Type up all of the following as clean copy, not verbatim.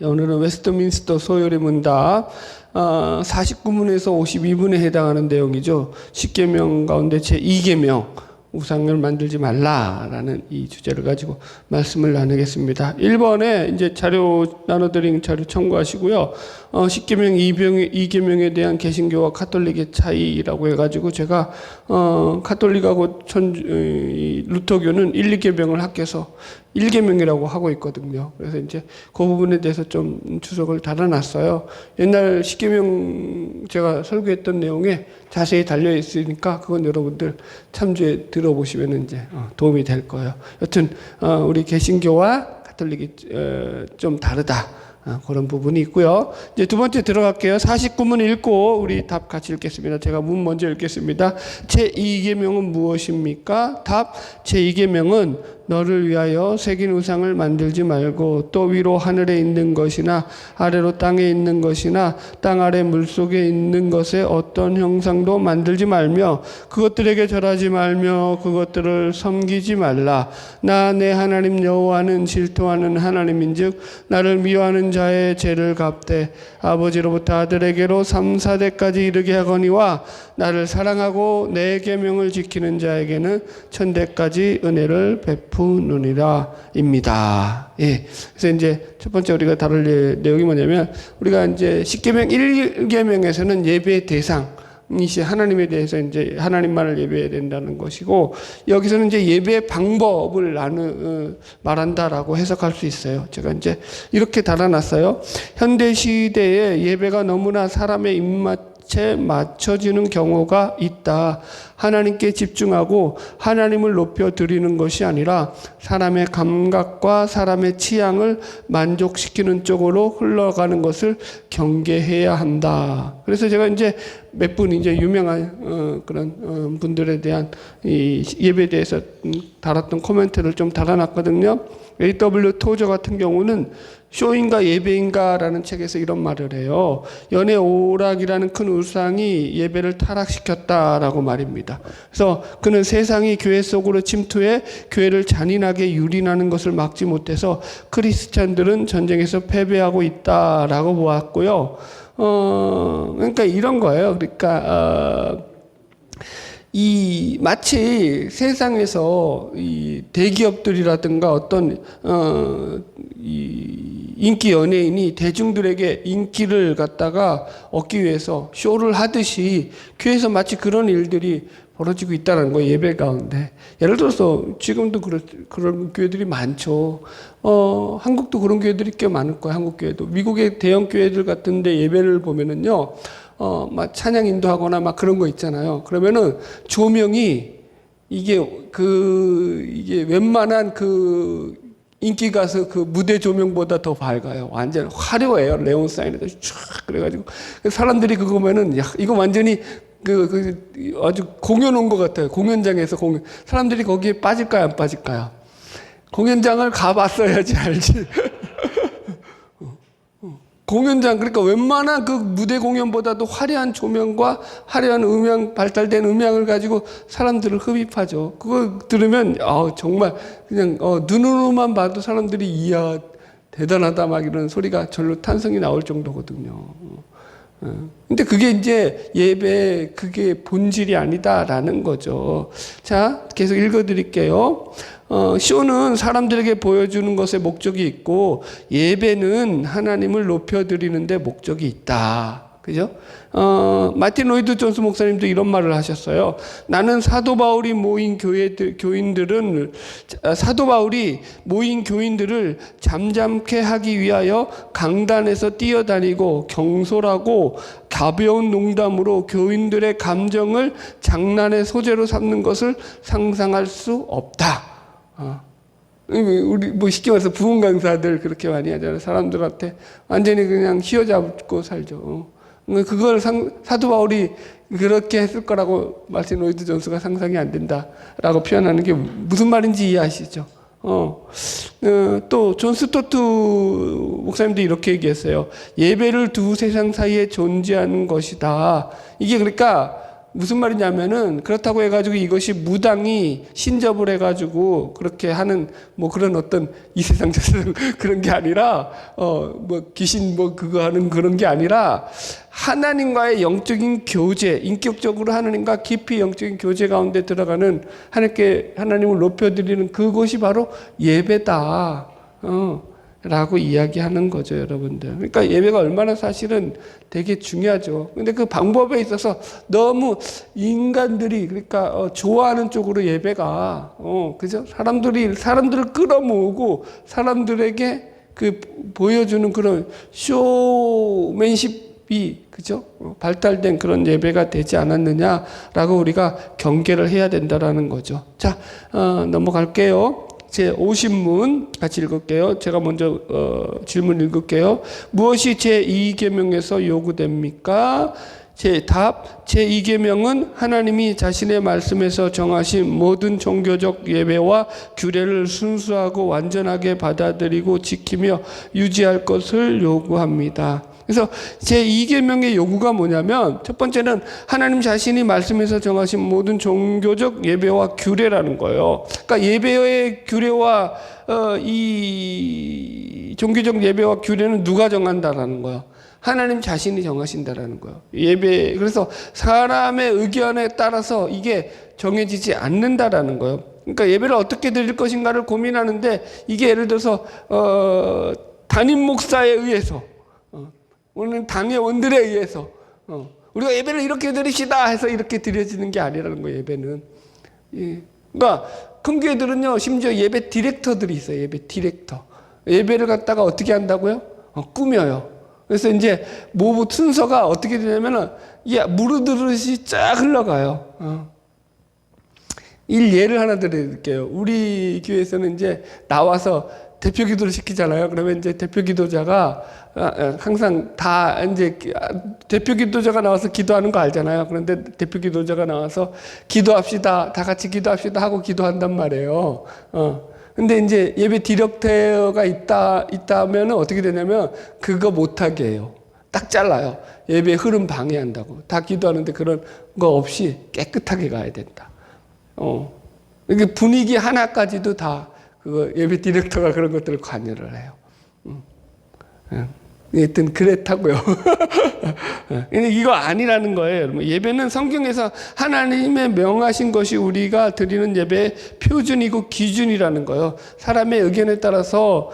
오늘은 웨스트민스터 소요리 문답 49문에서 52문에 해당하는 내용이죠. 10계명 가운데 제2계명 우상을 만들지 말라라는 이 주제를 가지고 말씀을 나누겠습니다. 1번에 이제 자료 나눠드린 자료 참고하시고요. 10계명 2계명에 대한 개신교와 카톨릭의 차이라고 해가지고 제가 카톨릭하고 루터교는 1, 2계명을 합해서 1계명이라고 하고 있거든요. 그래서 이제 그 부분에 대해서 좀 주석을 달아놨어요. 옛날 10계명 제가 설교했던 내용에 자세히 달려 있으니까 그건 여러분들 참조해 들어보시면 이제 도움이 될 거예요. 여튼 우리 개신교와 카톨릭이 좀 다르다. 그런 부분이 있고요. 이제 두 번째 들어갈게요. 49문 읽고 우리 답 같이 읽겠습니다. 제가 문 먼저 읽겠습니다. 제2계명은 무엇입니까? 답. 제2계명은 너를 위하여 새긴 우상을 만들지 말고 또 위로 하늘에 있는 것이나 아래로 땅에 있는 것이나 땅 아래 물속에 있는 것에 어떤 형상도 만들지 말며 그것들에게 절하지 말며 그것들을 섬기지 말라. 나 내 하나님 여호와는 질투하는 하나님인즉 나를 미워하는 자의 죄를 갚되 아버지로부터 아들에게로 3, 4대까지 이르게 하거니와 나를 사랑하고 내 계명을 지키는 자에게는 천대까지 은혜를 베푸느니라 입니다. 예. 그래서 이제 첫 번째 우리가 다룰 내용이 뭐냐면 우리가 이제 10계명 1계명에서는 예배의 대상 이시 하나님에 대해서 이제 하나님만을 예배해야 된다는 것이고 여기서는 이제 예배의 방법을 말한다라고 해석할 수 있어요. 제가 이제 이렇게 달아놨어요. 현대 시대에 예배가 너무나 사람의 입맛에 맞춰지는 경우가 있다. 하나님께 집중하고 하나님을 높여 드리는 것이 아니라 사람의 감각과 사람의 취향을 만족시키는 쪽으로 흘러가는 것을 경계해야 한다. 그래서 제가 이제 몇 분 이제 유명한 그런 분들에 대한 이 예배에 대해서 달았던 코멘트를 좀 달아놨거든요. A.W. 토저 같은 경우는 쇼인가 예배인가라는 책에서 이런 말을 해요. 연애 오락이라는 큰 우상이 예배를 타락시켰다라고 말입니다. 그래서 그는 세상이 교회 속으로 침투해 교회를 잔인하게 유린하는 것을 막지 못해서 크리스찬들은 전쟁에서 패배하고 있다라고 보았고요. 그러니까 이런 거예요. 그러니까 이 마치 세상에서 이 대기업들이라든가 어떤 이 인기 연예인이 대중들에게 인기를 갖다가 얻기 위해서 쇼를 하듯이 교회에서 마치 그런 일들이 벌어지고 있다는 거예요. 예배 가운데. 예를 들어서 지금도 그런 교회들이 많죠. 한국도 그런 교회들이 꽤 많을 거예요. 한국 교회도. 미국의 대형 교회들 같은데 예배를 보면은요. 막 찬양 인도하거나 막 그런 거 있잖아요. 그러면은 조명이 이게 웬만한 인기 가수 무대 조명보다 더 밝아요. 완전 화려해요. 레온 사인에도 쫙 그래가지고 사람들이 그거 보면은 야 이거 완전히 아주 공연 온 것 같아요. 공연장에서 사람들이 거기에 빠질까요, 안 빠질까요? 공연장을 가봤어야지 알지. 공연장, 그러니까 웬만한 그 무대 공연보다도 화려한 조명과 화려한 발달된 음향을 가지고 사람들을 흡입하죠. 그거 들으면, 정말 그냥, 눈으로만 봐도 사람들이 이야, 대단하다 막 이런 소리가 절로 탄성이 나올 정도거든요. 근데 그게 이제 예배, 그게 본질이 아니다라는 거죠. 자, 계속 읽어 드릴게요. 쇼는 사람들에게 보여주는 것에 목적이 있고 예배는 하나님을 높여드리는데 목적이 있다. 그죠? 마틴 로이드 존스 목사님도 이런 말을 하셨어요. 나는 사도 바울이 모인 교인들을 잠잠케 하기 위하여 강단에서 뛰어다니고 경솔하고 가벼운 농담으로 교인들의 감정을 장난의 소재로 삼는 것을 상상할 수 없다. 우리 쉽게 말해서 부흥 강사들 그렇게 많이 하잖아요. 사람들한테 완전히 그냥 휘어잡고 살죠. 그걸 사도 바울이 그렇게 했을 거라고 마틴 로이드 존스가 상상이 안 된다라고 표현하는 게 무슨 말인지 이해하시죠? 또 존 스토트 목사님도 이렇게 얘기했어요. 예배를 두 세상 사이에 존재하는 것이다. 이게 그러니까 무슨 말이냐면은 그렇다고 해가지고 이것이 무당이 신접을 해가지고 그렇게 하는 뭐 그런 어떤 이 세상 저 세상 그런 게 아니라 뭐 귀신 뭐 그거 하는 그런 게 아니라 하나님과의 영적인 교제, 인격적으로 하나님과 깊이 영적인 교제 가운데 들어가는 하나님을 높여드리는 그것이 바로 예배다. 라고 이야기하는 거죠, 여러분들. 그러니까 예배가 얼마나 사실은 되게 중요하죠. 근데 그 방법에 있어서 너무 인간들이 그러니까 좋아하는 쪽으로 예배가 그죠? 사람들을 끌어모으고 사람들에게 그 보여주는 그런 쇼맨십이 그죠? 발달된 그런 예배가 되지 않았느냐라고 우리가 경계를 해야 된다라는 거죠. 자, 넘어갈게요. 제 50문 같이 읽을게요. 제가 먼저 질문 읽을게요. 무엇이 제2계명에서 요구됩니까? 답. 제2계명은 하나님이 자신의 말씀에서 정하신 모든 종교적 예배와 규례를 순수하고 완전하게 받아들이고 지키며 유지할 것을 요구합니다. 그래서 제2계명의 요구가 뭐냐면 첫 번째는 하나님 자신이 말씀에서 정하신 모든 종교적 예배와 규례라는 거예요. 그러니까 예배의 규례와 이 종교적 예배와 규례는 누가 정한다라는 거예요. 하나님 자신이 정하신다라는 거예요. 예배 그래서 사람의 의견에 따라서 이게 정해지지 않는다라는 거예요. 그러니까 예배를 어떻게 드릴 것인가를 고민하는데 이게 예를 들어서 담임 목사에 의해서 오늘 당회원들에 의해서 우리가 예배를 이렇게 드립시다 해서 이렇게 드려지는 게 아니라는 거예요. 예배는. 예. 그러니까 큰 교회들은요 심지어 예배 디렉터들이 있어요. 예배 디렉터. 예배를 갖다가 어떻게 한다고요? 꾸며요. 그래서 이제 뭐 순서가 어떻게 되냐면은 무르드듯이 쫙 흘러가요. 예를 하나 드릴게요. 우리 교회에서는 이제 나와서 대표 기도를 시키잖아요. 그러면 이제 대표 기도자가 항상 다 이제 대표 기도자가 나와서 기도하는 거 알잖아요. 그런데 대표 기도자가 나와서 기도합시다. 다 같이 기도합시다 하고 기도한단 말이에요. 근데 이제 예배 디렉터가 있다면은 어떻게 되냐면 그거 못하게 해요. 딱 잘라요. 예배 흐름 방해한다고. 다 기도하는데 그런 거 없이 깨끗하게 가야 된다. 이게 분위기 하나까지도 다 그거 예배 디렉터가 그런 것들을 관여를 해요. 하여튼 그랬다고요. 이거 아니라는 거예요. 여러분. 예배는 성경에서 하나님의 명하신 것이 우리가 드리는 예배의 표준이고 기준이라는 거예요. 사람의 의견에 따라서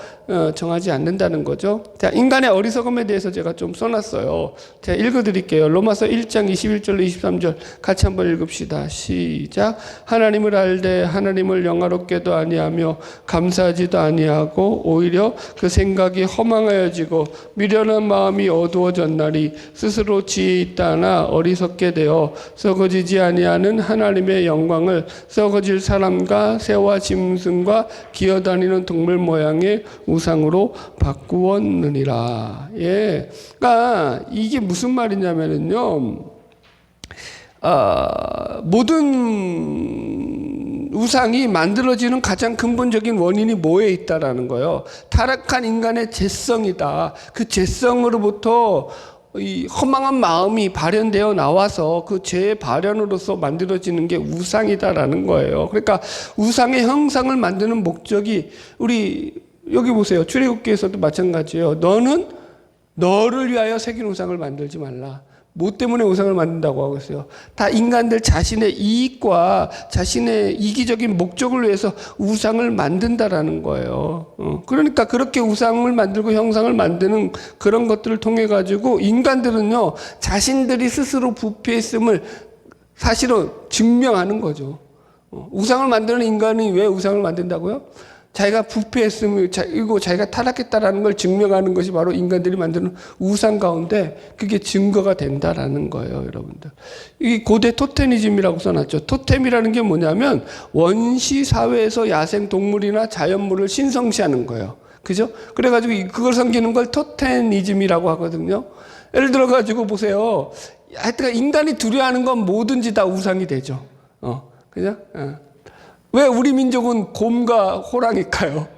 정하지 않는다는 거죠. 자, 인간의 어리석음에 대해서 제가 좀 써놨어요. 제가 읽어드릴게요. 로마서 1장 21절로 23절 같이 한번 읽읍시다. 시작. 하나님을 알되 하나님을 영화롭게도 아니하며 감사하지도 아니하고 오히려 그 생각이 허망하여지고 미련한 마음이 어두워졌나니 스스로 지혜 있다나 어리석게 되어 썩어지지 아니하는 하나님의 영광을 썩어질 사람과 새와 짐승과 기어다니는 동물 모양의 우상으로 바꾸었느니라. 예. 그러니까 이게 무슨 말이냐면요. 모든 우상이 만들어지는 가장 근본적인 원인이 뭐에 있다라는 거예요. 타락한 인간의 죄성이다. 그 죄성으로부터 이 허망한 마음이 발현되어 나와서 그 죄의 발현으로서 만들어지는 게 우상이다라는 거예요. 그러니까 우상의 형상을 만드는 목적이 우리 여기 보세요. 출애굽기에서도 마찬가지예요. 너는 너를 위하여 새긴 우상을 만들지 말라. 뭐 때문에 우상을 만든다고 하고 있어요? 다 인간들 자신의 이익과 자신의 이기적인 목적을 위해서 우상을 만든다라는 거예요. 그러니까 그렇게 우상을 만들고 형상을 만드는 그런 것들을 통해 가지고 인간들은요 자신들이 스스로 부패했음을 사실은 증명하는 거죠. 우상을 만드는 인간이 왜 우상을 만든다고요? 자기가 부패했음을, 그리고 자기가 타락했다라는 걸 증명하는 것이 바로 인간들이 만드는 우상 가운데 그게 증거가 된다라는 거예요, 여러분들. 이 고대 토테미즘이라고 써놨죠. 토템이라는 게 뭐냐면 원시 사회에서 야생 동물이나 자연물을 신성시하는 거예요. 그죠? 그래가지고 그걸 섬기는 걸 토테미즘이라고 하거든요. 예를 들어가지고 보세요. 하여튼 인간이 두려워하는 건 뭐든지 다 우상이 되죠. 그죠? 왜 우리 민족은 곰과 호랑이일까요?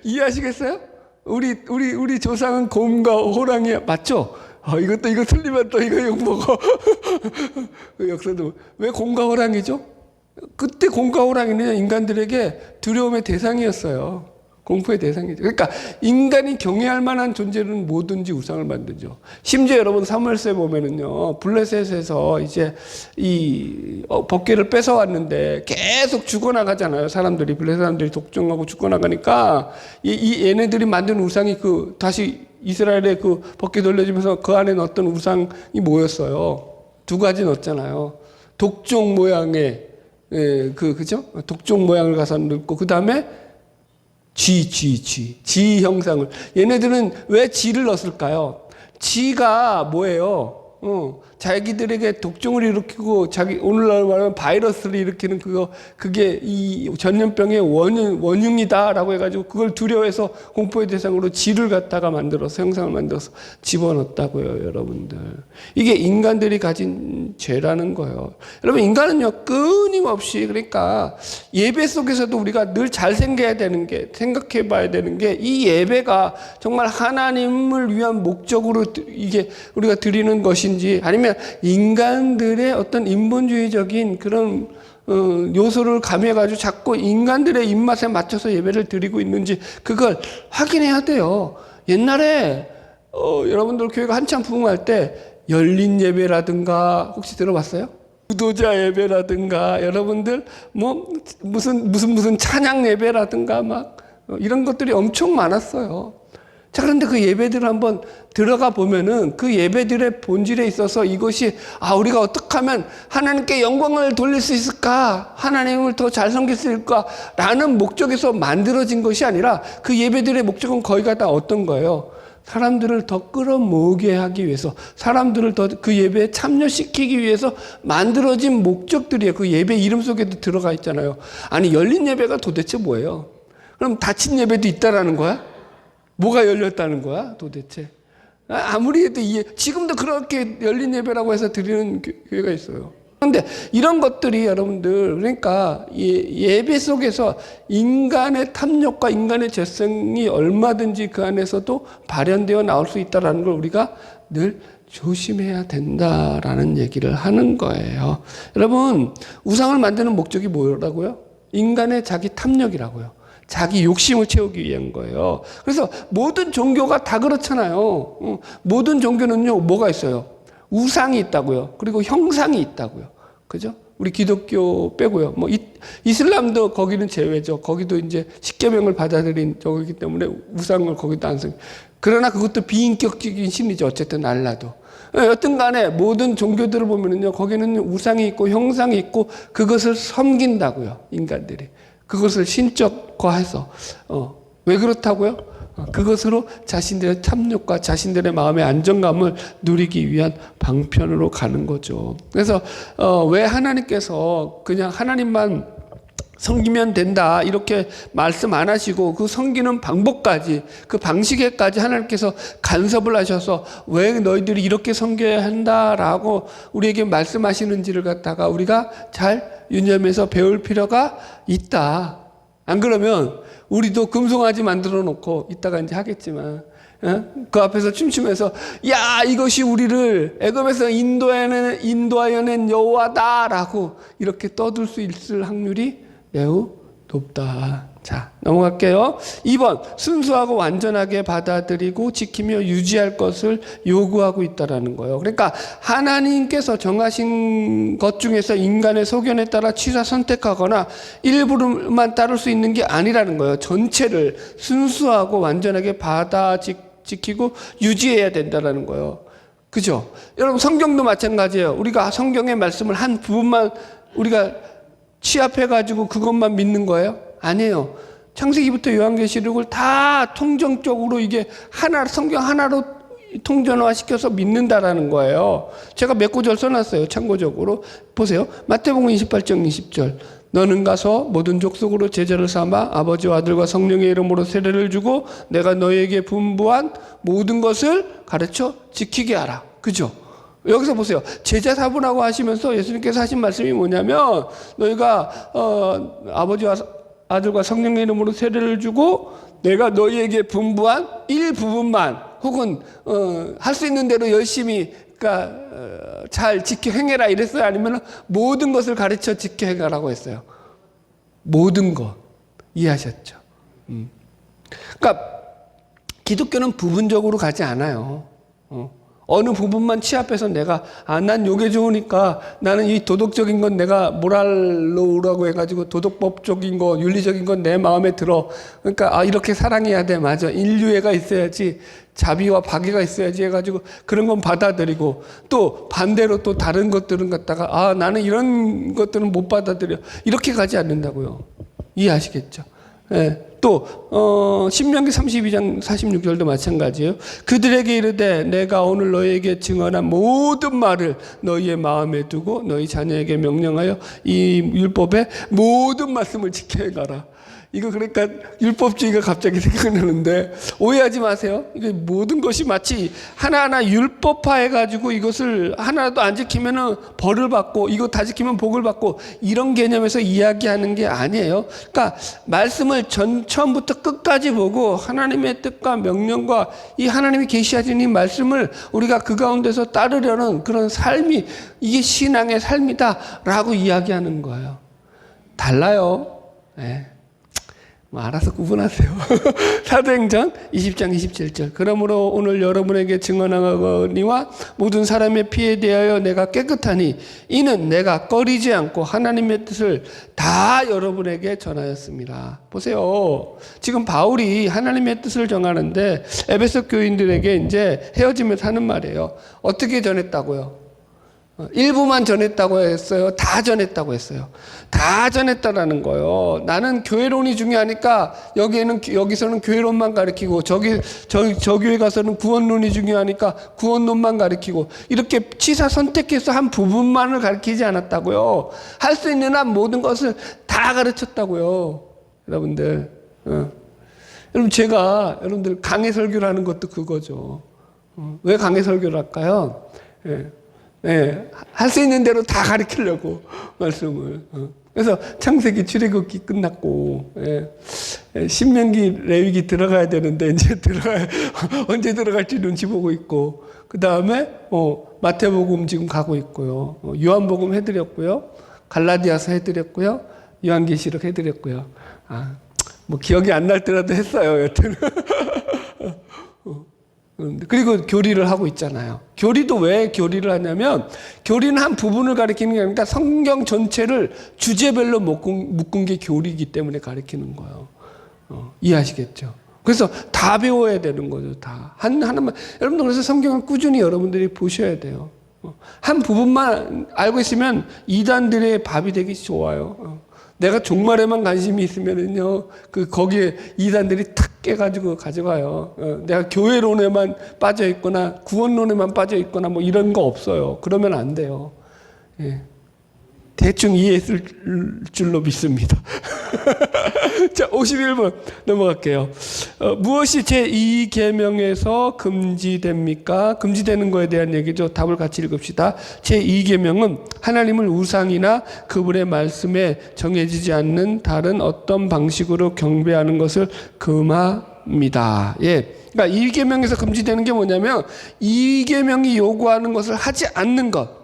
이해하시겠어요? 우리 조상은 곰과 호랑이 맞죠? 이거 틀리면 또 이거 욕먹어. 그 역사도 왜 곰과 호랑이죠? 그때 곰과 호랑이는 인간들에게 두려움의 대상이었어요. 공포의 대상이죠. 그러니까 인간이 경외할 만한 존재는 뭐든지 우상을 만들죠. 심지어 여러분 사무엘서에 보면은요, 블레셋에서 이제 이 법궤를 뺏어왔는데 계속 죽어나가잖아요. 사람들이 블레셋 사람들이 독점하고 죽어나가니까 이 얘네들이 만든 우상이 그 다시 이스라엘의 그 법궤 돌려주면서 그 안에 넣었던 우상이 뭐였어요? 두 가지 넣었잖아요. 독종 모양의 그죠? 독종 모양을 가서 넣고 그 다음에 쥐 형상을. 얘네들은 왜 쥐를 넣었을까요? 쥐가 뭐예요? 자기들에게 독종을 일으키고 오늘날 말하면 바이러스를 일으키는 그게 이 전염병의 원흉이다라고 해가지고 그걸 두려워해서 공포의 대상으로 쥐를 갖다가 만들어서 형상을 만들어서 집어넣었다고요, 여러분들. 이게 인간들이 가진 죄라는 거예요. 여러분, 인간은요, 끊임없이, 그러니까 예배 속에서도 우리가 늘 잘 생각해야 되는 게, 생각해 봐야 되는 게, 이 예배가 정말 하나님을 위한 목적으로 이게 우리가 드리는 것인지, 아니면 인간들의 어떤 인본주의적인 그런 요소를 가미해가지고 자꾸 인간들의 입맛에 맞춰서 예배를 드리고 있는지 그걸 확인해야 돼요. 옛날에 여러분들 교회가 한참 부흥할 때 열린 예배라든가 혹시 들어봤어요? 구도자 예배라든가 여러분들 뭐 무슨 찬양 예배라든가 막 이런 것들이 엄청 많았어요. 자, 그런데 그 예배들을 한번 들어가 보면은 그 예배들의 본질에 있어서 이것이 우리가 어떻게 하면 하나님께 영광을 돌릴 수 있을까? 하나님을 더 잘 섬길 수 있을까? 라는 목적에서 만들어진 것이 아니라 그 예배들의 목적은 거의 다 어떤 거예요? 사람들을 더 끌어모으게 하기 위해서, 사람들을 더 그 예배에 참여시키기 위해서 만들어진 목적들이에요. 그 예배 이름 속에도 들어가 있잖아요. 아니, 열린 예배가 도대체 뭐예요? 그럼 닫힌 예배도 있다라는 거야? 뭐가 열렸다는 거야, 도대체? 아무리 해도 지금도 그렇게 열린 예배라고 해서 드리는 교회가 있어요. 그런데 이런 것들이 여러분들, 그러니까 예배 속에서 인간의 탐욕과 인간의 죄성이 얼마든지 그 안에서도 발현되어 나올 수 있다는 걸 우리가 늘 조심해야 된다라는 얘기를 하는 거예요. 여러분, 우상을 만드는 목적이 뭐라고요? 인간의 자기 탐욕이라고요. 자기 욕심을 채우기 위한 거예요. 그래서 모든 종교가 다 그렇잖아요. 모든 종교는요, 뭐가 있어요? 우상이 있다고요. 그리고 형상이 있다고요. 그죠? 우리 기독교 빼고요. 뭐 이슬람도 거기는 제외죠. 거기도 이제 십계명을 받아들인 저거기 때문에 우상을 거기도 안 씁니다. 그러나 그것도 비인격적인 신이죠. 어쨌든 알라도. 여튼 간에 모든 종교들을 보면은요, 거기는 우상이 있고 형상이 있고 그것을 섬긴다고요. 인간들이. 그것을 신적화해서 왜 그렇다고요? 그것으로 자신들의 탐욕과 자신들의 마음의 안정감을 누리기 위한 방편으로 가는 거죠. 그래서 왜 하나님께서 그냥 하나님만 섬기면 된다 이렇게 말씀 안 하시고 그 섬기는 방법까지 그 방식에까지 하나님께서 간섭을 하셔서 왜 너희들이 이렇게 섬겨야 한다라고 우리에게 말씀하시는지를 갖다가 우리가 잘 유념해서 배울 필요가 있다. 안 그러면 우리도 금송아지 만들어 놓고 이따가 이제 하겠지만 그 앞에서 춤추면서 야, 이것이 우리를 애굽에서 인도하여낸 여호와다라고 이렇게 떠들 수 있을 확률이 매우 높다. 자, 넘어갈게요. 2번, 순수하고 완전하게 받아들이고 지키며 유지할 것을 요구하고 있다라는 거예요. 그러니까 하나님께서 정하신 것 중에서 인간의 소견에 따라 취사 선택하거나 일부만 따를 수 있는 게 아니라는 거예요. 전체를 순수하고 완전하게 지키고 유지해야 된다라는 거예요. 그죠? 여러분, 성경도 마찬가지예요. 우리가 성경의 말씀을 한 부분만 우리가 취합해가지고 그것만 믿는 거예요? 아니에요. 창세기부터 요한계시록을 다 통정적으로 이게 성경 하나로 통전화시켜서 믿는다라는 거예요. 제가 몇 구절 써놨어요. 참고적으로 보세요. 마태복음 28장 20절. 너는 가서 모든 족속으로 제자를 삼아 아버지와 아들과 성령의 이름으로 세례를 주고 내가 너희에게 분부한 모든 것을 가르쳐 지키게 하라. 그죠? 여기서 보세요. 제자 사분하고 하시면서 예수님께서 하신 말씀이 뭐냐면 너희가 아버지와 아들과 성령의 이름으로 세례를 주고 내가 너희에게 분부한 일부분만 혹은 할 수 있는 대로 열심히 그러니까 잘 지켜 행해라 이랬어요? 아니면 모든 것을 가르쳐 지켜 행하라고 했어요? 모든 것. 이해하셨죠? 그러니까 기독교는 부분적으로 가지 않아요. 어느 부분만 취합해서 내가 난 요게 좋으니까 나는 이 도덕적인 건 내가 모랄로우라고 해가지고 도덕법적인 거 윤리적인 건 내 마음에 들어. 그러니까 이렇게 사랑해야 돼. 맞아. 인류애가 있어야지, 자비와 박애가 있어야지 해가지고 그런 건 받아들이고, 또 반대로 또 다른 것들은 갖다가 나는 이런 것들은 못 받아들여, 이렇게 가지 않는다고요. 이해하시겠죠? 예. 또 신명기 32장 46절도 마찬가지예요. 그들에게 이르되 내가 오늘 너희에게 증언한 모든 말을 너희의 마음에 두고 너희 자녀에게 명령하여 이 율법의 모든 말씀을 지켜 행하라. 이거 그러니까 율법주의가 갑자기 생각나는데 오해하지 마세요. 이게 모든 것이 마치 하나하나 율법화해가지고 이것을 하나도 안 지키면은 벌을 받고 이거 다 지키면 복을 받고 이런 개념에서 이야기하는 게 아니에요. 그러니까 말씀을 처음부터 끝까지 보고 하나님의 뜻과 명령과 이 하나님이 계시하신 이 말씀을 우리가 그 가운데서 따르려는 그런 삶이 이게 신앙의 삶이다라고 이야기하는 거예요. 달라요. 네. 알아서 구분하세요. 사도행전 20장 27절. 그러므로 오늘 여러분에게 증언하거니와 모든 사람의 피에 대하여 내가 깨끗하니 이는 내가 꺼리지 않고 하나님의 뜻을 다 여러분에게 전하였습니다. 보세요. 지금 바울이 하나님의 뜻을 정하는데 에베소 교인들에게 이제 헤어지면서 하는 말이에요. 어떻게 전했다고요? 일부만 전했다고 했어요? 다 전했다고 했어요? 다 전했다라는 거예요. 나는 교회론이 중요하니까 여기서는 교회론만 가르치고 저 교회 가서는 구원론이 중요하니까 구원론만 가르치고 이렇게 취사 선택해서 한 부분만을 가르치지 않았다고요. 할 수 있는 한 모든 것을 다 가르쳤다고요. 여러분들. 여러분 제가 여러분들 강해 설교를 하는 것도 그거죠. 왜 강해 설교를 할까요? 네, 할 수 있는 대로 다 가르치려고 말씀을. 그래서 창세기 출애굽기 끝났고, 신명기 레위기 들어가야 되는데 이제 언제 들어갈지 눈치 보고 있고, 그 다음에 마태복음 지금 가고 있고요, 요한복음 해드렸고요, 갈라디아서 해드렸고요, 요한계시록 해드렸고요. 뭐 기억이 안 날 때라도 했어요, 여튼. 그리고 교리를 하고 있잖아요. 교리도 왜 교리를 하냐면 교리는 한 부분을 가리키는 게 아니라 성경 전체를 주제별로 묶은 게 교리이기 때문에 가리키는 거예요. 이해하시겠죠? 그래서 다 배워야 되는 거죠. 다. 하나만. 여러분들 그래서 성경을 꾸준히 여러분들이 보셔야 돼요. 한 부분만 알고 있으면 이단들의 밥이 되기 좋아요. 내가 종말에만 관심이 있으면은요, 거기에 이단들이 탁 깨가지고 가져가요. 내가 교회론에만 빠져 있거나 구원론에만 빠져 있거나 뭐 이런 거 없어요. 그러면 안 돼요. 예. 대충 이해했을 줄로 믿습니다. 자, 51번 넘어갈게요. 무엇이 제2계명에서 금지됩니까? 금지되는 거에 대한 얘기죠. 답을 같이 읽읍시다. 제2계명은 하나님을 우상이나 그분의 말씀에 정해지지 않는 다른 어떤 방식으로 경배하는 것을 금합니다. 예. 그러니까 2계명에서 금지되는 게 뭐냐면 2계명이 요구하는 것을 하지 않는 것.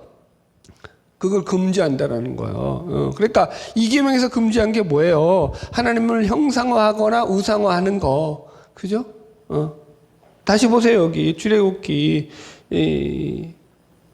그걸 금지한다라는 거예요. 그러니까 이계명에서 금지한 게 뭐예요? 하나님을 형상화하거나 우상화하는 거, 그죠? 다시 보세요. 여기 출애굽기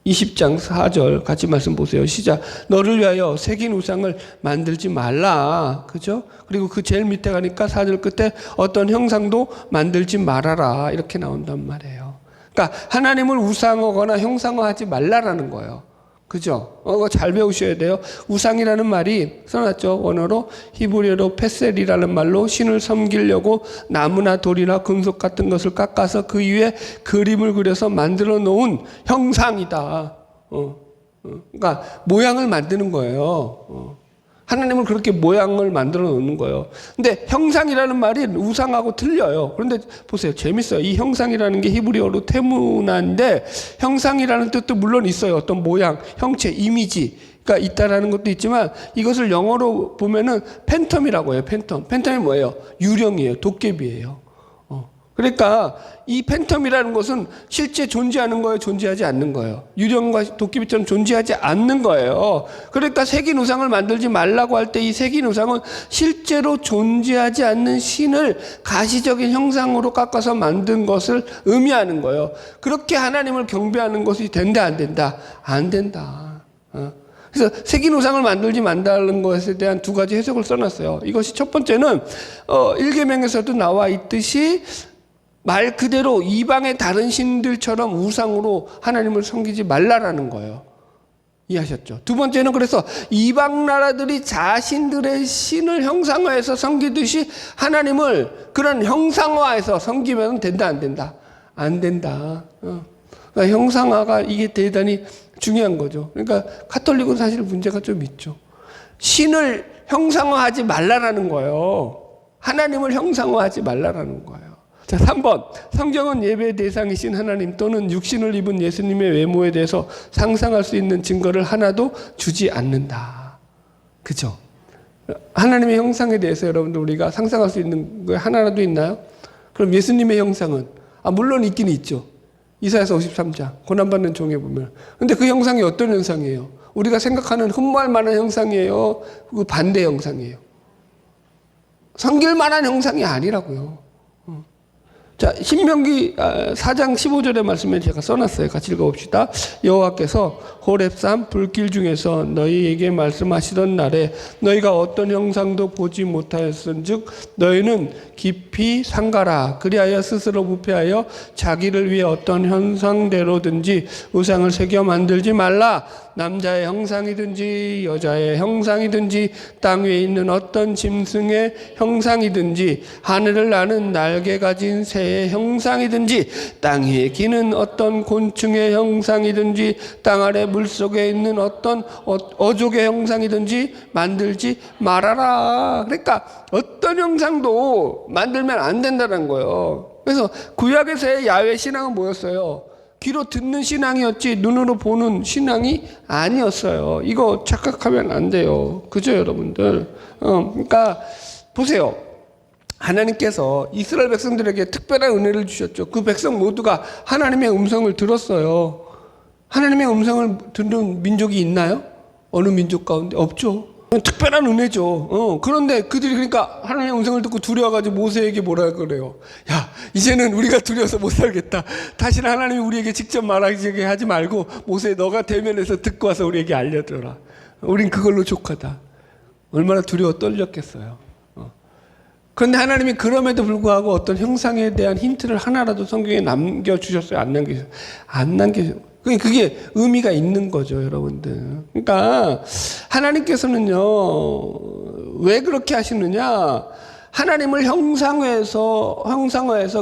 20장 4절 같이 말씀 보세요. 시작. 너를 위하여 새긴 우상을 만들지 말라. 그죠? 그리고 그 제일 밑에 가니까 4절 끝에 어떤 형상도 만들지 말아라. 이렇게 나온단 말이에요. 그러니까 하나님을 우상하거나 형상화하지 말라라는 거예요. 그죠? 잘 배우셔야 돼요. 우상이라는 말이 써놨죠. 원어로 히브리어로 페셀이라는 말로 신을 섬기려고 나무나 돌이나 금속 같은 것을 깎아서 그 위에 그림을 그려서 만들어 놓은 형상이다. 그러니까 모양을 만드는 거예요. 하나님은 그렇게 모양을 만들어 놓는 거예요. 근데 형상이라는 말이 우상하고 틀려요. 그런데 보세요. 재밌어요. 이 형상이라는 게 히브리어로 테무나인데 형상이라는 뜻도 물론 있어요. 어떤 모양, 형체, 이미지가 있다라는 것도 있지만 이것을 영어로 보면은 팬텀이라고 해요. 팬텀. 팬텀이 뭐예요? 유령이에요. 도깨비예요. 그러니까 이 팬텀이라는 것은 실제 존재하는 거예요, 존재하지 않는 거예요. 유령과 도깨비처럼 존재하지 않는 거예요. 그러니까 색인 우상을 만들지 말라고 할 때 이 색인 우상은 실제로 존재하지 않는 신을 가시적인 형상으로 깎아서 만든 것을 의미하는 거예요. 그렇게 하나님을 경배하는 것이 된다, 안 된다? 안 된다. 그래서 색인 우상을 만들지 말라는 것에 대한 두 가지 해석을 써놨어요. 이것이 첫 번째는 1계명에서도 나와 있듯이 말 그대로 이방의 다른 신들처럼 우상으로 하나님을 섬기지 말라라는 거예요. 이해하셨죠? 두 번째는 그래서 이방 나라들이 자신들의 신을 형상화해서 섬기듯이 하나님을 그런 형상화해서 섬기면 된다, 안 된다? 안 된다. 그러니까 형상화가 이게 대단히 중요한 거죠. 그러니까 가톨릭은 사실 문제가 좀 있죠. 신을 형상화하지 말라라는 거예요. 하나님을 형상화하지 말라라는 거예요. 자, 3번. 성경은 예배 대상이신 하나님 또는 육신을 입은 예수님의 외모에 대해서 상상할 수 있는 증거를 하나도 주지 않는다. 그죠? 하나님의 형상에 대해서 여러분들 우리가 상상할 수 있는 거 하나라도 있나요? 그럼 예수님의 형상은? 물론 있긴 있죠. 이사야서 53장 고난받는 종에 보면. 근데 그 형상이 어떤 형상이에요? 우리가 생각하는 흠모할 만한 형상이에요? 그 반대 형상이에요? 섬길 만한 형상이 아니라고요. 자, 신명기 4장 15절의 말씀을 제가 써놨어요. 같이 읽어봅시다. 여호와께서 호렙산 불길 중에서 너희에게 말씀하시던 날에 너희가 어떤 형상도 보지 못하였은즉 너희는 깊이 삼가라. 그리하여 스스로 부패하여 자기를 위해 어떤 형상대로든지 우상을 새겨 만들지 말라. 남자의 형상이든지 여자의 형상이든지 땅 위에 있는 어떤 짐승의 형상이든지 하늘을 나는 날개 가진 새의 형상이든지 땅 위에 기는 어떤 곤충의 형상이든지 땅 아래 물속에 있는 어떤 어족의 형상이든지 만들지 말아라. 그러니까 어떤 형상도 만들면 안 된다는 거예요. 그래서 구약에서의 야훼 신앙은 뭐였어요? 귀로 듣는 신앙이었지 눈으로 보는 신앙이 아니었어요. 이거 착각하면 안 돼요. 그죠, 여러분들? 그러니까 보세요. 하나님께서 이스라엘 백성들에게 특별한 은혜를 주셨죠. 그 백성 모두가 하나님의 음성을 들었어요. 하나님의 음성을 듣는 민족이 있나요? 어느 민족 가운데? 없죠. 특별한 은혜죠. 그런데 그들이 그러니까 하나님의 음성을 듣고 두려워가지고 모세에게 뭐라 그래요? 야, 이제는 우리가 두려워서 못 살겠다. 다시는 하나님이 우리에게 직접 말하게 하지 말고 모세 너가 대면해서 듣고 와서 우리에게 알려줘라. 우린 그걸로 족하다. 얼마나 두려워 떨렸겠어요. 그런데 하나님이 그럼에도 불구하고 어떤 형상에 대한 힌트를 하나라도 성경에 남겨주셨어요? 안 남겨주셨어요? 안 남겨주셨어요. 그게 의미가 있는 거죠, 여러분들. 그러니까 하나님께서는요, 왜 그렇게 하시느냐? 하나님을 형상화해서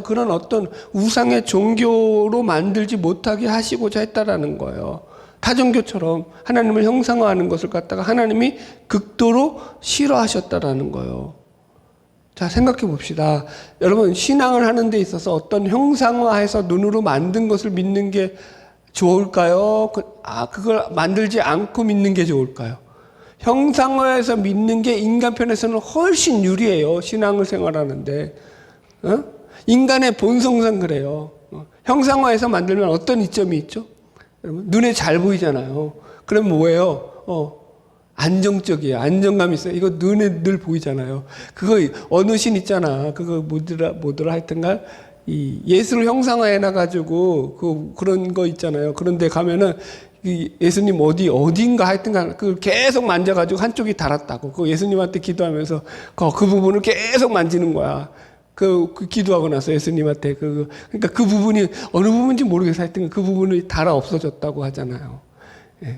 그런 어떤 우상의 종교로 만들지 못하게 하시고자 했다라는 거예요. 타종교처럼 하나님을 형상화하는 것을 갖다가 하나님이 극도로 싫어하셨다라는 거예요. 자, 생각해 봅시다. 여러분, 신앙을 하는 데 있어서 어떤 형상화해서 눈으로 만든 것을 믿는 게 좋을까요? 그걸 만들지 않고 믿는 게 좋을까요? 형상화해서 믿는 게 인간 편에서는 훨씬 유리해요. 신앙을 생활하는데. 인간의 본성상 그래요. 형상화해서 만들면 어떤 이점이 있죠? 여러분, 눈에 잘 보이잖아요. 그럼 뭐예요? 안정적이에요. 안정감 있어요. 이거 눈에 늘 보이잖아요. 그거 어느 신 있잖아. 그거 뭐더라 하여튼간 이 예수를 형상화해놔가지고 그런 거 있잖아요. 그런데 가면은 예수님 어딘가 하여튼간 그 계속 만져가지고 한쪽이 닳았다고. 그 예수님한테 기도하면서 그 부분을 계속 만지는 거야. 그 기도하고 나서 예수님한테 그러니까 그 부분이 어느 부분인지 모르겠어. 하여튼 그 부분이 닳아 없어졌다고 하잖아요. 예.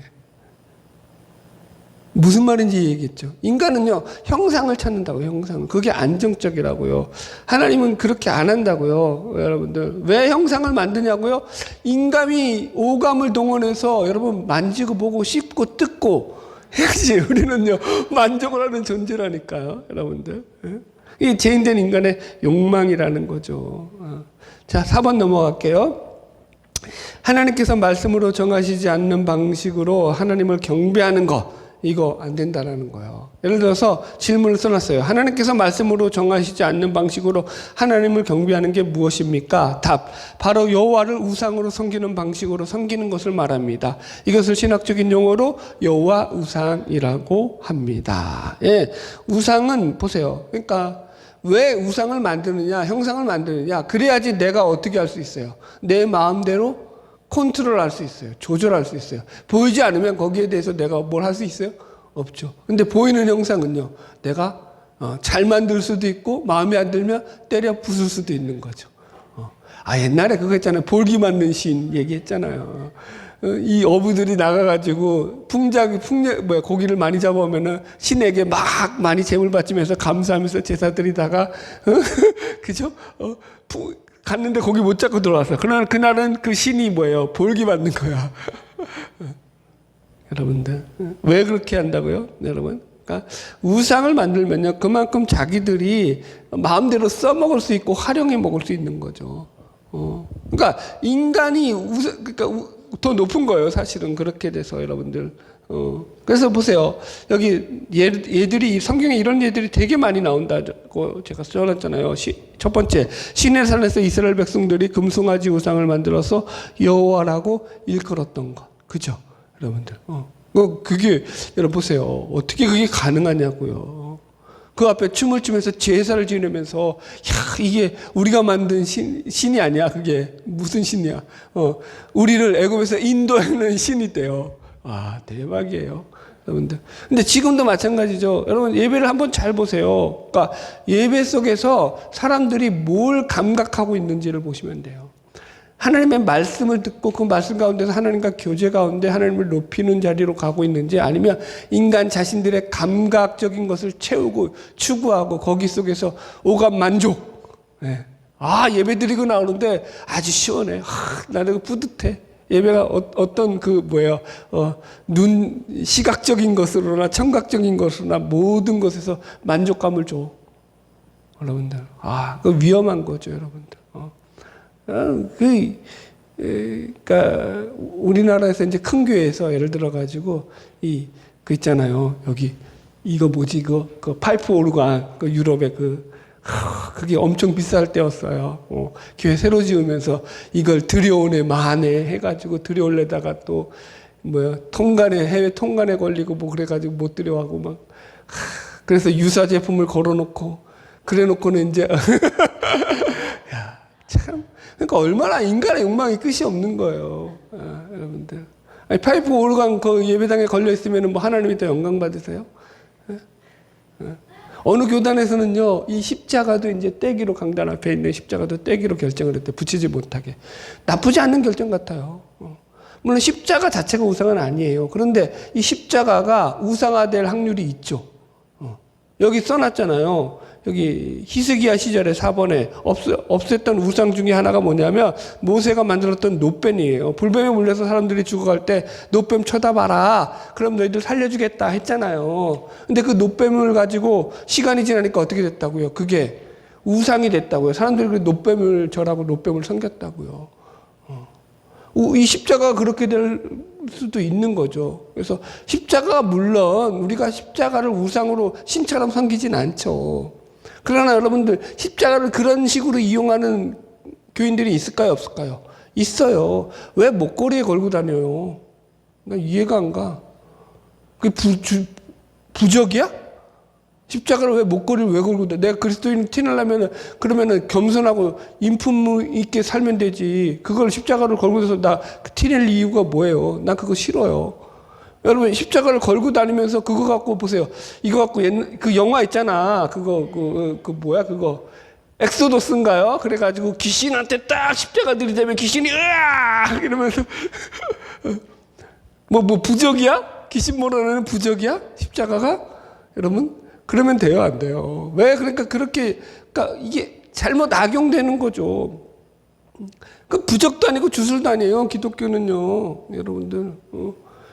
무슨 말인지 얘기했죠. 인간은요, 형상을 찾는다고요, 형상을. 그게 안정적이라고요. 하나님은 그렇게 안 한다고요, 여러분들. 왜 형상을 만드냐고요? 인간이 오감을 동원해서 여러분 만지고 보고 씹고 뜯고 해야지. 우리는요, 만족을 하는 존재라니까요, 여러분들. 이게 죄인된 인간의 욕망이라는 거죠. 자, 4번 넘어갈게요. 하나님께서 말씀으로 정하시지 않는 방식으로 하나님을 경배하는 것. 이거 안 된다라는 거예요. 예를 들어서 질문을 써놨어요. 하나님께서 말씀으로 정하시지 않는 방식으로 하나님을 경배하는 게 무엇입니까? 답. 바로 여호와를 우상으로 섬기는 방식으로 섬기는 것을 말합니다. 이것을 신학적인 용어로 여호와 우상이라고 합니다. 예, 우상은 보세요. 그러니까 왜 우상을 만드느냐, 형상을 만드느냐. 그래야지 내가 어떻게 할 수 있어요. 내 마음대로 컨트롤할 수 있어요. 조절할 수 있어요. 보이지 않으면 거기에 대해서 내가 뭘 할 수 있어요? 없죠. 근데 보이는 형상은요, 내가 잘 만들 수도 있고 마음에 안 들면 때려 부술 수도 있는 거죠. 옛날에 그거 했잖아요. 볼기 맞는 신 얘기했잖아요. 이 어부들이 나가가지고 고기를 많이 잡아오면은 신에게 막 많이 재물 바치면서 감사하면서 제사 드리다가 그죠? 갔는데 고기 못 잡고 들어왔어. 그날은 그 신이 뭐예요? 볼기 받는 거야. 여러분들 왜 그렇게 한다고요, 여러분? 그러니까 우상을 만들면요, 그만큼 자기들이 마음대로 써먹을 수 있고 활용해 먹을 수 있는 거죠. 그러니까 인간이 그러니까 더 높은 거예요, 사실은. 그렇게 돼서 여러분들. 그래서 보세요. 여기 얘들이 성경에 이런 얘들이 되게 많이 나온다고 제가 써놨잖아요. 첫 번째, 시내 산에서 이스라엘 백성들이 금송아지 우상을 만들어서 여호와라고 일컬었던 것. 그죠, 여러분들? 그게 여러분 보세요. 어떻게 그게 가능하냐고요. 그 앞에 춤을 추면서 제사를 지내면서 이게 우리가 만든 신이 아니야. 그게 무슨 신이야. 우리를 애굽에서 인도하는 신이 돼요. 대박이에요, 여러분들. 근데 지금도 마찬가지죠. 여러분 예배를 한번 잘 보세요. 그러니까 예배 속에서 사람들이 뭘 감각하고 있는지를 보시면 돼요. 하나님의 말씀을 듣고 그 말씀 가운데서 하나님과 교제 가운데 하나님을 높이는 자리로 가고 있는지, 아니면 인간 자신들의 감각적인 것을 채우고 추구하고 거기 속에서 오감 만족. 네. 예배 드리고 나오는데 아주 시원해. 나는 뿌듯해. 예배가 어떤 시각적인 것으로나 청각적인 것으로나 모든 것에서 만족감을 줘. 여러분들. 그 위험한 거죠, 여러분들. 그러니까 우리나라에서 이제 큰 교회에서 예를 들어 가지고 그 있잖아요. 여기 이거 뭐지 그 파이프 오르간 유럽의 그게 엄청 비쌀 때였어요. 교회 새로 지으면서 이걸 들여오네 마네 해가지고 들여올래다가 또 해외 통관에 걸리고 그래가지고 못 들여하고 막 그래서 유사 제품을 걸어놓고 그래놓고는 이제 야, 참. 그러니까 얼마나 인간의 욕망이 끝이 없는 거예요, 여러분들. 파이프 오르간 그 예배당에 걸려 있으면 하나님이 더 영광 받으세요? 어느 교단에서는요, 이 십자가도 이제 떼기로, 강단 앞에 있는 십자가도 떼기로 결정을 했대. 붙이지 못하게. 나쁘지 않은 결정 같아요. 물론 십자가 자체가 우상은 아니에요. 그런데 이 십자가가 우상화될 확률이 있죠. 여기 써놨잖아요. 여기 히스기야 시절에 4번에 없앴던 우상 중에 하나가 뭐냐면 모세가 만들었던 노뱀이에요. 불뱀에 물려서 사람들이 죽어갈 때 노뱀 쳐다봐라. 그럼 너희들 살려주겠다 했잖아요. 근데 그 노뱀을 가지고 시간이 지나니까 어떻게 됐다고요? 그게 우상이 됐다고요. 사람들이 그 노뱀을 절하고 노뱀을 섬겼다고요. 이 십자가가 그렇게 될 수도 있는 거죠. 그래서 십자가가 물론 우리가 십자가를 우상으로 신처럼 섬기진 않죠. 그러나 여러분들 십자가를 그런 식으로 이용하는 교인들이 있을까요, 없을까요? 있어요. 왜 목걸이에 걸고 다녀요? 나 이해가 안 가. 그게 부적이야? 십자가를 왜 목걸이를 왜 걸고 다녀? 내가 그리스도인 티내려면 그러면은 겸손하고 인품 있게 살면 되지. 그걸 십자가를 걸고 다녀서 나 티낼 이유가 뭐예요? 난 그거 싫어요. 여러분 십자가를 걸고 다니면서 그거 갖고 보세요. 이거 갖고 그 영화 있잖아. 그거 엑소더스인가요? 그래가지고 귀신한테 딱 십자가 들이대면 귀신이 으악 이러면서 부적이야? 귀신 몰아내는 부적이야? 십자가가? 여러분 그러면 돼요, 안 돼요? 왜 그러니까 이게 잘못 악용되는 거죠. 그 부적도 아니고 주술도 아니에요. 기독교는요, 여러분들.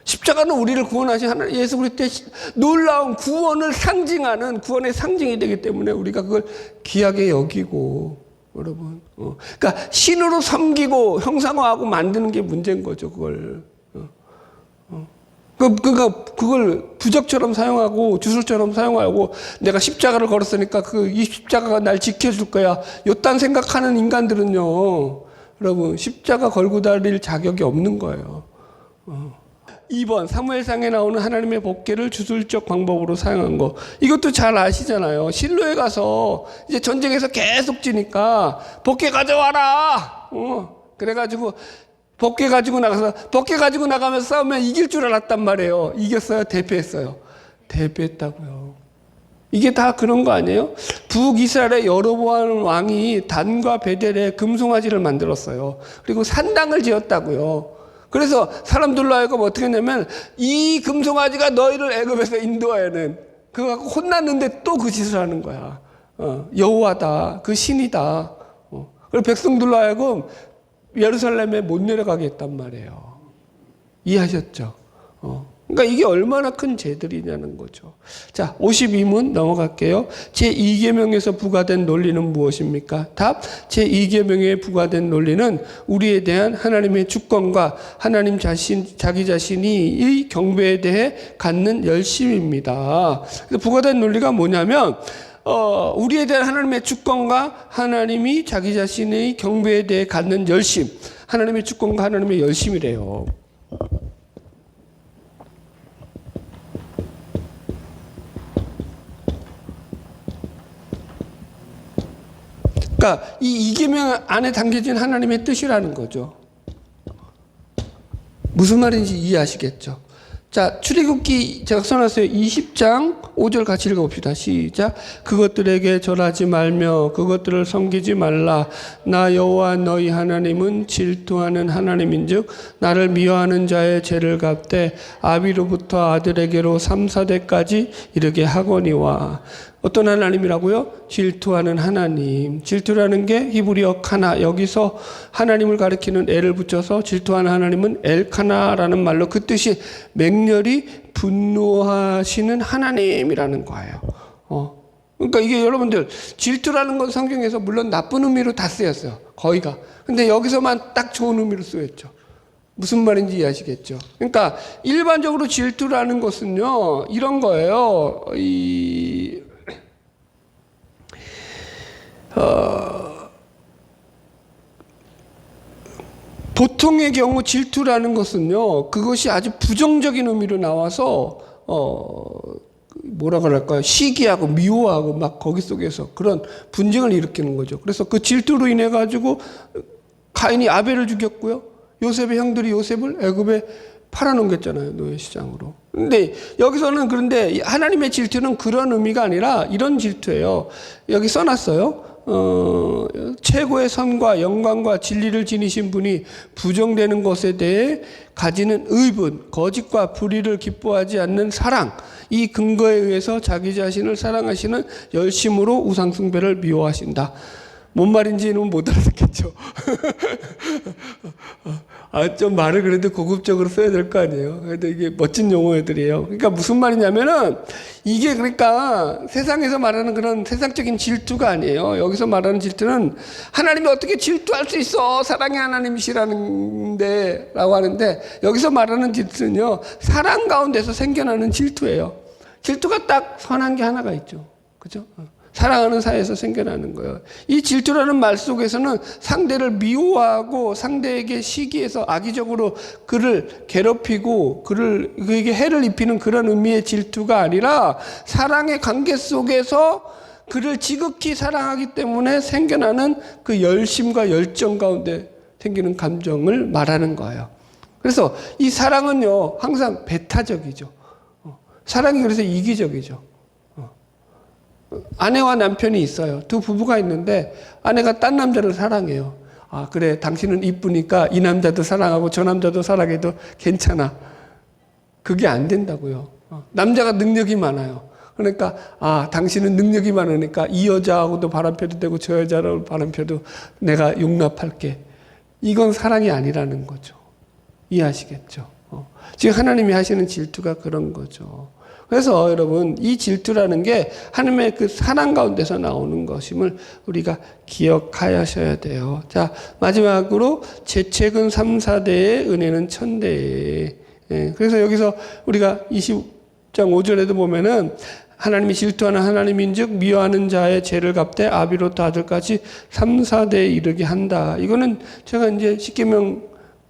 십자가는 우리를 구원하신 하나님 예수 그리스도의 놀라운 구원을 상징하는 구원의 상징이 되기 때문에 우리가 그걸 귀하게 여기고, 여러분. 그러니까 신으로 섬기고 형상화하고 만드는 게 문제인 거죠, 그걸. 그걸 부적처럼 사용하고 주술처럼 사용하고 내가 십자가를 걸었으니까 이 십자가가 날 지켜줄 거야. 요딴 생각하는 인간들은요, 여러분, 십자가 걸고 다닐 자격이 없는 거예요. 2번, 사무엘상에 나오는 하나님의 법궤를 주술적 방법으로 사용한 거. 이것도 잘 아시잖아요. 실로에 가서 이제 전쟁에서 계속 지니까 법궤 가져와라! 그래가지고 법궤 가지고 나가면서 싸우면 이길 줄 알았단 말이에요. 이겼어요? 대패했어요? 대패했다고요. 이게 다 그런 거 아니에요? 북이스라엘의 여로보암 왕이 단과 베델에 금송아지를 만들었어요. 그리고 산당을 지었다고요. 그래서 사람들로 하여금 어떻게 했냐면 이 금송아지가 너희를 애굽에서 인도하여는 그거 갖고 혼났는데 또 그 짓을 하는 거야. 여호와다, 그 신이다. 그리고 백성들로 하여금 예루살렘에 못 내려가게 했단 말이에요. 이해하셨죠? 그러니까 이게 얼마나 큰 죄들이냐는 거죠. 자, 52문 넘어갈게요. 제2계명에서 부과된 논리는 무엇입니까? 답, 제2계명에 부과된 논리는 우리에 대한 하나님의 주권과 하나님 자기 자신이 이 경배에 대해 갖는 열심입니다. 그래서 부과된 논리가 뭐냐면 우리에 대한 하나님의 주권과 하나님이 자기 자신의 경배에 대해 갖는 열심, 하나님의 주권과 하나님의 열심이래요. 그러니까 이 이계명 안에 담겨진 하나님의 뜻이라는 거죠. 무슨 말인지 이해하시겠죠? 자, 출애굽기 제가 써놨어요. 20장 5절 같이 읽어봅시다. 시작. 그것들에게 절하지 말며 그것들을 섬기지 말라. 나 여호와 너희 하나님은 질투하는 하나님인즉 나를 미워하는 자의 죄를 갚되 아비로부터 아들에게로 3, 4대까지 이르게 하거니와. 어떤 하나님이라고요? 질투하는 하나님. 질투라는 게 히브리어 카나. 여기서 하나님을 가리키는 엘을 붙여서 질투하는 하나님은 엘카나라는 말로 그 뜻이 맹렬히 분노하시는 하나님이라는 거예요. 그러니까 이게 여러분들 질투라는 건 성경에서 물론 나쁜 의미로 다 쓰였어요. 거의가. 근데 여기서만 딱 좋은 의미로 쓰였죠. 무슨 말인지 이해하시겠죠? 그러니까 일반적으로 질투라는 것은요, 이런 거예요. 보통의 경우 질투라는 것은요, 그것이 아주 부정적인 의미로 나와서 뭐라 그럴까요? 시기하고 미워하고 막 거기 속에서 그런 분쟁을 일으키는 거죠. 그래서 그 질투로 인해 가지고 가인이 아벨을 죽였고요, 요셉의 형들이 요셉을 애굽에 팔아넘겼잖아요, 노예시장으로. 근데 여기서는 그런데 하나님의 질투는 그런 의미가 아니라 이런 질투예요. 여기 써놨어요. 최고의 선과 영광과 진리를 지니신 분이 부정되는 것에 대해 가지는 의분, 거짓과 불의를 기뻐하지 않는 사랑, 이 근거에 의해서 자기 자신을 사랑하시는 열심으로 우상숭배를 미워하신다. 뭔 말인지는 못 알아듣겠죠. 좀 말을 그래도 고급적으로 써야 될 거 아니에요. 그래도 이게 멋진 용어들이에요. 그러니까 무슨 말이냐면은 이게 그러니까 세상에서 말하는 그런 세상적인 질투가 아니에요. 여기서 말하는 질투는 하나님이 어떻게 질투할 수 있어? 사랑의 하나님이시라는데 라고 하는데 여기서 말하는 질투는요, 사랑 가운데서 생겨나는 질투예요. 질투가 딱 선한 게 하나가 있죠. 그죠? 사랑하는 사이에서 생겨나는 거예요. 이 질투라는 말 속에서는 상대를 미워하고 상대에게 시기해서 악의적으로 그를 괴롭히고 그에게 해를 입히는 그런 의미의 질투가 아니라 사랑의 관계 속에서 그를 지극히 사랑하기 때문에 생겨나는 그 열심과 열정 가운데 생기는 감정을 말하는 거예요. 그래서 이 사랑은요, 항상 배타적이죠. 사랑이 그래서 이기적이죠. 아내와 남편이 있어요. 두 부부가 있는데 아내가 딴 남자를 사랑해요. 아, 그래, 당신은 이쁘니까 이 남자도 사랑하고 저 남자도 사랑해도 괜찮아. 그게 안 된다고요. 남자가 능력이 많아요. 그러니까 당신은 능력이 많으니까 이 여자하고도 바람펴도 되고 저 여자를 바람펴도 내가 용납할게. 이건 사랑이 아니라는 거죠. 이해하시겠죠? 지금 하나님이 하시는 질투가 그런 거죠. 그래서 여러분, 이 질투라는 게 하나님의 그 사랑 가운데서 나오는 것임을 우리가 기억하셔야 돼요. 자, 마지막으로 재책은 3, 4대의 은혜는 1000대에 예, 그래서 여기서 우리가 20장 5절에도 보면은 하나님이 질투하는 하나님인즉 미워하는 자의 죄를 갚되 아비로트 아들까지 3, 4대에 이르게 한다. 이거는 제가 이제 십계명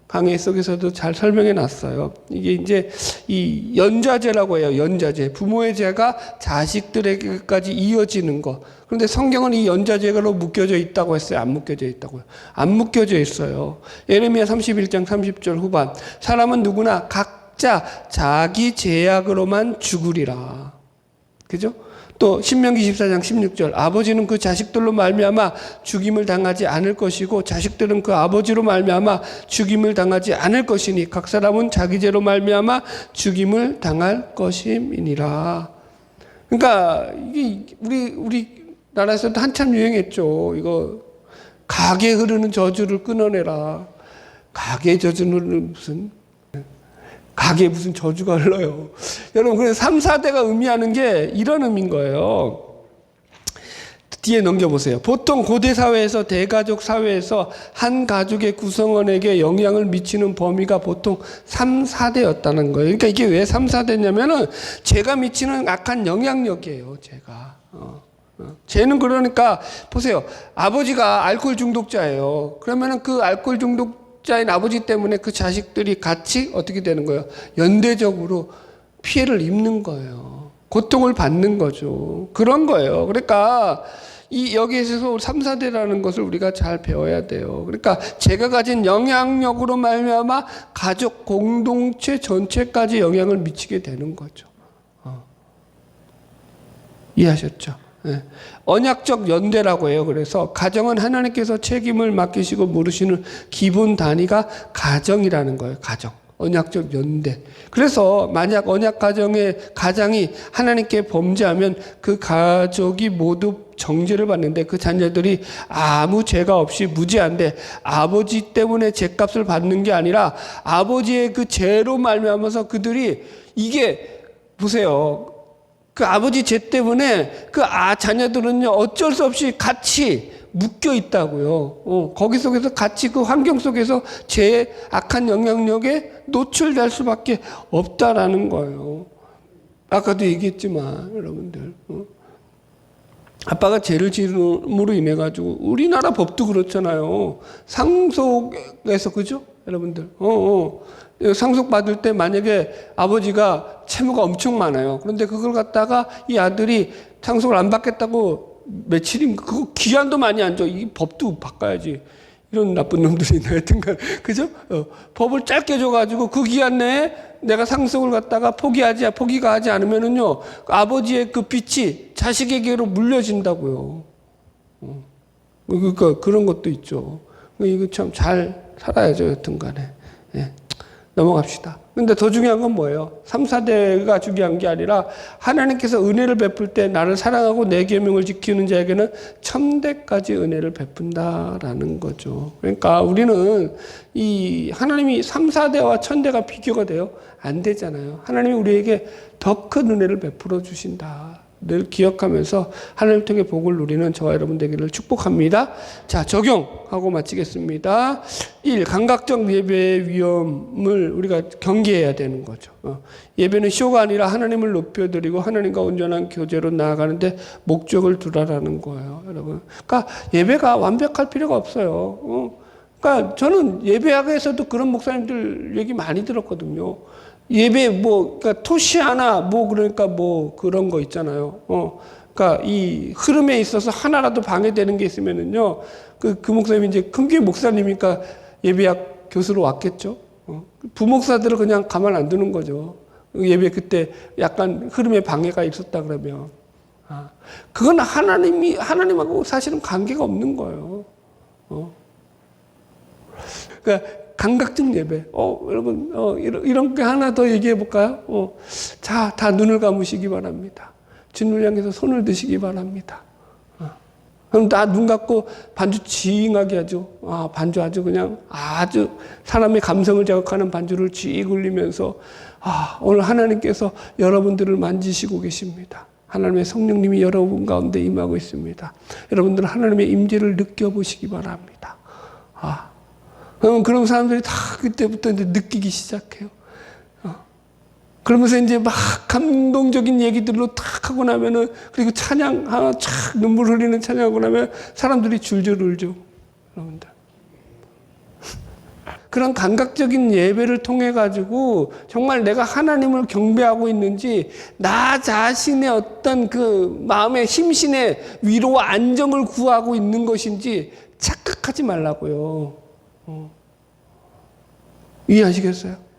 강의 속에서도 잘 설명해 놨어요. 이게 이제 이 연좌제라고 해요. 연좌제. 부모의 죄가 자식들에게까지 이어지는 거. 그런데 성경은 이 연좌제로 묶여져 있다고 했어요? 안 묶여져 있다고요? 안 묶여져 있어요. 예레미야 31장 30절 후반. 사람은 누구나 각자 자기 죄악으로만 죽으리라. 그죠? 또 신명기 14장 16절 아버지는 그 자식들로 말미암아 죽임을 당하지 않을 것이고 자식들은 그 아버지로 말미암아 죽임을 당하지 않을 것이니 각 사람은 자기 죄로 말미암아 죽임을 당할 것임이니라. 그러니까 이게 우리 나라에서도 한참 유행했죠. 이거 가게 흐르는 저주를 끊어내라. 가게 저주는 가게에 무슨 저주가 흘러요. 여러분, 그래서 3, 4대가 의미하는 게 이런 의미인 거예요. 뒤에 넘겨보세요. 보통 고대 사회에서 대가족 사회에서 한 가족의 구성원에게 영향을 미치는 범위가 보통 3, 4대였다는 거예요. 그러니까 이게 왜 3, 4대냐면은 죄가 미치는 악한 영향력이에요. 죄는 그러니까 보세요. 아버지가 알코올 중독자예요. 그러면은 그 알코올 중독자인 아버지 때문에 그 자식들이 같이 어떻게 되는 거예요? 연대적으로 피해를 입는 거예요. 고통을 받는 거죠. 그런 거예요. 그러니까 여기에서 3, 4대라는 것을 우리가 잘 배워야 돼요. 그러니까 제가 가진 영향력으로 말미암아 가족 공동체 전체까지 영향을 미치게 되는 거죠. 이해하셨죠? 네. 언약적 연대라고 해요. 그래서 가정은 하나님께서 책임을 맡기시고 물으시는 기본 단위가 가정이라는 거예요. 가정. 언약적 연대. 그래서 만약 언약 가장이 하나님께 범죄하면 그 가족이 모두 정죄를 받는데 그 자녀들이 아무 죄가 없이 무죄한데 아버지 때문에 죄값을 받는 게 아니라 아버지의 그 죄로 말미암아서 그들이 이게 보세요. 그 아버지 죄 때문에 그 자녀들은요 어쩔 수 없이 같이 묶여 있다고요. 거기 속에서 같이 그 환경 속에서 죄의 악한 영향력에 노출될 수밖에 없다라는 거예요. 아까도 얘기했지만 여러분들 아빠가 죄를 지음으로 인해 가지고 우리나라 법도 그렇잖아요. 상속에서 그죠, 여러분들. 상속 받을 때 만약에 아버지가 채무가 엄청 많아요. 그런데 그걸 갖다가 이 아들이 상속을 안 받겠다고 며칠인 그거 기한도 많이 안 줘. 이 법도 바꿔야지. 이런 나쁜 놈들이 있나 하여튼간 그죠? 법을 짧게 줘가지고 그 기한 내에 내가 상속을 갖다가 포기가 하지 않으면은요 아버지의 그 빚이 자식에게로 물려진다고요. 그러니까 그런 것도 있죠. 이거 참 잘 살아야죠 여튼간에. 예. 넘어갑시다. 근데 더 중요한 건 뭐예요? 3, 4대가 중요한 게 아니라 하나님께서 은혜를 베풀 때 나를 사랑하고 내 계명을 지키는 자에게는 1000대까지 은혜를 베푼다라는 거죠. 그러니까 우리는 이 하나님이 3, 4대와 1000대가 비교가 돼요? 안 되잖아요. 하나님이 우리에게 더 큰 은혜를 베풀어 주신다. 늘 기억하면서 하나님 통해 복을 누리는 저와 여러분 되기를 축복합니다. 자, 적용하고 마치겠습니다. 1. 감각적 예배의 위험을 우리가 경계해야 되는 거죠. 예배는 쇼가 아니라 하나님을 높여드리고 하나님과 온전한 교제로 나아가는데 목적을 두라라는 거예요, 여러분. 그러니까 예배가 완벽할 필요가 없어요. 그러니까 저는 예배학에서도 그런 목사님들 얘기 많이 들었거든요. 예배 그러니까 토시 하나 그러니까 그런 거 있잖아요. 그러니까 이 흐름에 있어서 하나라도 방해되는 게 있으면은요. 그 목사님이 이제 큰 교회 목사님이니까 예배학 교수로 왔겠죠. 부목사들은 그냥 가만 안 두는 거죠. 예배 그때 약간 흐름에 방해가 있었다 그러면. 그건 하나님하고 사실은 관계가 없는 거예요. 그러니까 감각적 예배. 여러분, 이런 게 하나 더 얘기해 볼까요? 자, 다 눈을 감으시기 바랍니다. 주님을 향해서 손을 드시기 바랍니다. 그럼 다 눈 감고 반주 징하게 하죠. 반주 아주 사람의 감성을 자극하는 반주를 쥐 굴리면서, 오늘 하나님께서 여러분들을 만지시고 계십니다. 하나님의 성령님이 여러분 가운데 임하고 있습니다. 여러분들은 하나님의 임재를 느껴보시기 바랍니다. 그럼 사람들이 다 그때부터 이제 느끼기 시작해요. 그러면서 이제 막 감동적인 얘기들로 탁 하고 나면은, 그리고 찬양 하나 촥 눈물 흘리는 찬양하고 나면 사람들이 줄줄 울죠. 여러분들. 그런 감각적인 예배를 통해 가지고 정말 내가 하나님을 경배하고 있는지, 나 자신의 어떤 그 마음의 심신의 위로와 안정을 구하고 있는 것인지 착각하지 말라고요. 이해하시겠어요?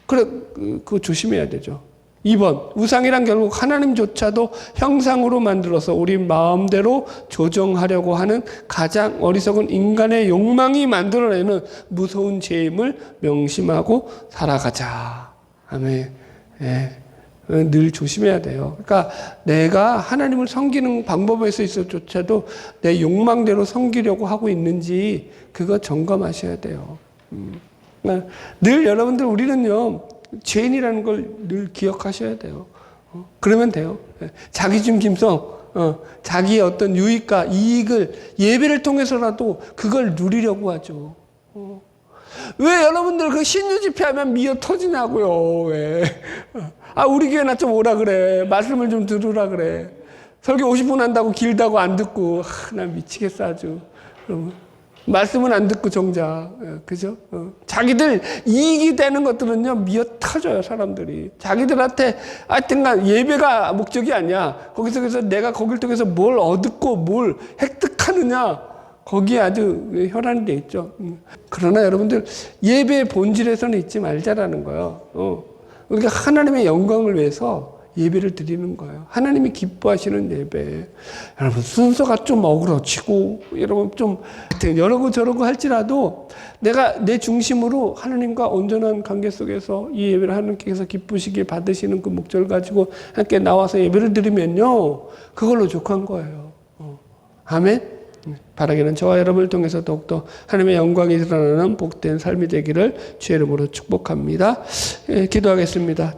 그래, 그거 조심해야 되죠. 2번, 우상이란 결국 하나님조차도 형상으로 만들어서 우리 마음대로 조정하려고 하는 가장 어리석은 인간의 욕망이 만들어내는 무서운 죄임을 명심하고 살아가자. 아멘. 예. 늘 조심해야 돼요. 그러니까 내가 하나님을 섬기는 방법에서 있어조차도 내 욕망대로 섬기려고 하고 있는지 그거 점검하셔야 돼요. 늘 여러분들, 우리는요, 죄인이라는 걸 늘 기억하셔야 돼요. 그러면 돼요. 자기 중심성, 자기의 어떤 유익과 이익을 예배를 통해서라도 그걸 누리려고 하죠. 왜 여러분들 그 신유 집회하면 미어 터지냐고요, 왜. 우리 교회 나 좀 오라 그래. 말씀을 좀 들으라 그래. 설교 50분 한다고 길다고 안 듣고, 나 미치겠어, 아주. 말씀은 안 듣고 정작, 그죠? 자기들 이익이 되는 것들은요, 미어 터져요, 사람들이. 자기들한테, 하여튼간 예배가 목적이 아니야. 거기서 내가 거길 통해서 뭘 얻고 뭘 획득하느냐, 거기에 아주 혈안이 돼 있죠. 그러나 여러분들, 예배의 본질에서는 잊지 말자라는 거예요. 우리가 하나님의 영광을 위해서 예배를 드리는 거예요. 하나님이 기뻐하시는 예배. 여러분, 순서가 좀 어그러지고, 여러분 좀 여러고 저러고 할지라도 내가 내 중심으로 하나님과 온전한 관계 속에서 이 예배를 하나님께서 기쁘시게 받으시는 그 목적을 가지고 함께 나와서 예배를 드리면요, 그걸로 족한 거예요. 아멘. 바라기는 저와 여러분을 통해서 더욱더 하나님의 영광이 드러나는 복된 삶이 되기를 주의 이름으로 축복합니다. 기도하겠습니다.